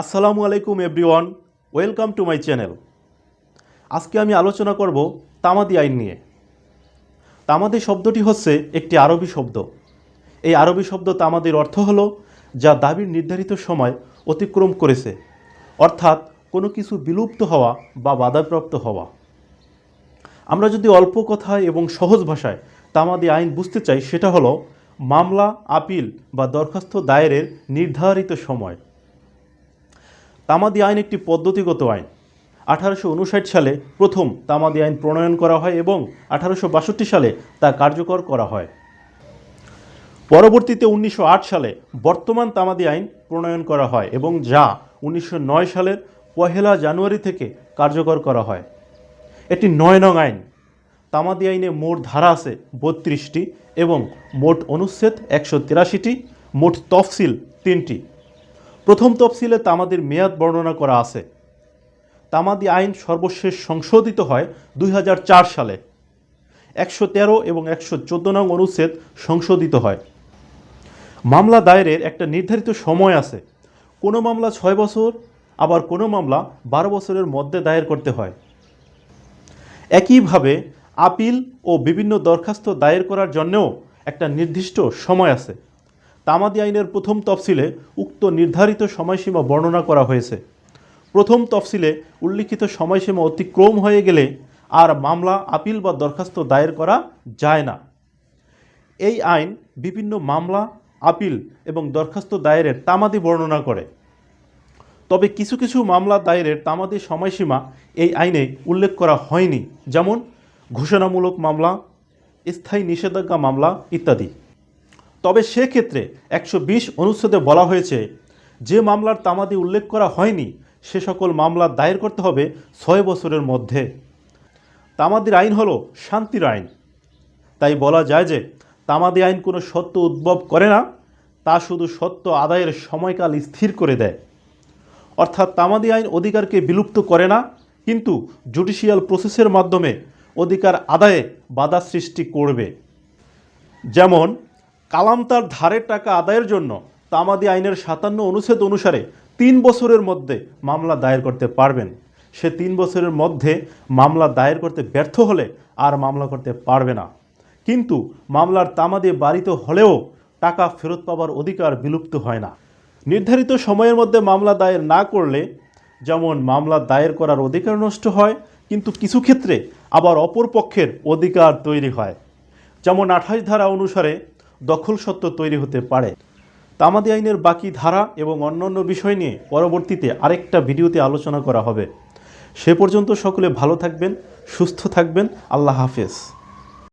আসসালামু আলাইকুম everyone, welcome to my channel. আজকে আমি আলোচনা করব তামাদি আইন নিয়ে। তামাদি শব্দটি হচ্ছে একটি আরবি শব্দ। এই আরবি শব্দ তামাদির অর্থ হলো যা দাবির নির্ধারিত সময় অতিক্রম করেছে, অর্থাৎ কোনো কিছু বিলুপ্ত হওয়া বা বাধাপ্রাপ্ত হওয়া। আমরা যদি অল্প কথায় এবং সহজ ভাষায় তামাদি আইন বুঝতে চাই, সেটা হলো মামলা, আপিল বা দরখাস্ত দায়েরের নির্ধারিত সময়। তামাদি আইন একটি পদ্ধতিগত আইন। 1859 সালে প্রথম তামাদি আইন প্রণয়ন করা হয় এবং 1862 সালে তা কার্যকর করা হয়। পরবর্তীতে 1908 সালে বর্তমান তামাদি আইন প্রণয়ন করা হয় এবং যা 1909 সালের 1 জানুয়ারি থেকে কার্যকর করা হয়। এটি 9 নং আইন। তামাদি আইনে মোট ধারা আছে 32টি এবং মোট অনুচ্ছেদ 183টি, মোট তফসিল 3টি। প্রথম তফসিলে তামাদির মেয়াদ বর্ণনা করা আছে। তামাদি আইন সর্বশেষ সংশোধিত হয় 2004 সালে। 113 এবং 114 নং অনুচ্ছেদ সংশোধিত হয়। মামলা দায়েরের একটা নির্ধারিত সময় আছে। কোনো মামলা 6 বছর, আবার কোনো মামলা 12 বছরের মধ্যে দায়ের করতে হয়। একইভাবে আপিল ও বিভিন্ন দরখাস্ত দায়ের করার জন্যও একটা নির্দিষ্ট সময় আছে। তামাদি আইনের প্রথম তফসিলে উক্ত নির্ধারিত সময়সীমা বর্ণনা করা হয়েছে। প্রথম তফসিলে উল্লিখিত সময়সীমা অতিক্রম হয়ে গেলে আর মামলা, আপিল বা দরখাস্ত দায়ের করা যায় না। এই আইন বিভিন্ন মামলা, আপিল এবং দরখাস্ত দায়েরের তামাদি বর্ণনা করে। তবে কিছু কিছু মামলা দায়েরের তামাদি সময়সীমা এই আইনে উল্লেখ করা হয়নি, যেমন ঘোষণামূলক মামলা, স্থায়ী নিষেধাজ্ঞা মামলা ইত্যাদি। তবে সেক্ষেত্রে 120 অনুচ্ছেদে বলা হয়েছে, যে মামলার তামাদি উল্লেখ করা হয়নি সে সকল মামলা দায়ের করতে হবে 6 বছরের মধ্যে। তামাদির আইন হলো শান্তির আইন। তাই বলা যায় যে তামাদি আইন কোনো সত্য উদ্ভব করে না, তা শুধু সত্য আদায়ের সময়কাল স্থির করে দেয়। অর্থাৎ তামাদি আইন অধিকারকে বিলুপ্ত করে না, কিন্তু জুডিশিয়াল প্রসেসের মাধ্যমে অধিকার আদায়ে বাধা সৃষ্টি করবে। যেমন কালাম তার ধারের টাকা আদায়ের জন্য তামাদি আইনের 57 অনুচ্ছেদ অনুসারে 3 বছরের মধ্যে মামলা দায়ের করতে পারবেন। সে 3 বছরের মধ্যে মামলা দায়ের করতে ব্যর্থ হলে আর মামলা করতে পারবে না। কিন্তু মামলার তামাদি বারিত হলেও টাকা ফেরত পাবার অধিকার বিলুপ্ত হয় না। নির্ধারিত সময়ের মধ্যে মামলা দায়ের না করলে যেমন মামলা দায়ের করার অধিকার নষ্ট হয়, কিন্তু কিছু ক্ষেত্রে আবার অপর পক্ষের অধিকার তৈরি হয়। যেমন 28 ধারা অনুসারে দখল সত্ত্ব তৈরি হতে পারে। তামাদি আইনের বাকি ধারা এবং অন্যান্য বিষয় নিয়ে পরবর্তীতে আরেকটা ভিডিওতে আলোচনা করা হবে। সে পর্যন্ত সকলে ভালো থাকবেন, সুস্থ থাকবেন। আল্লাহ হাফেজ।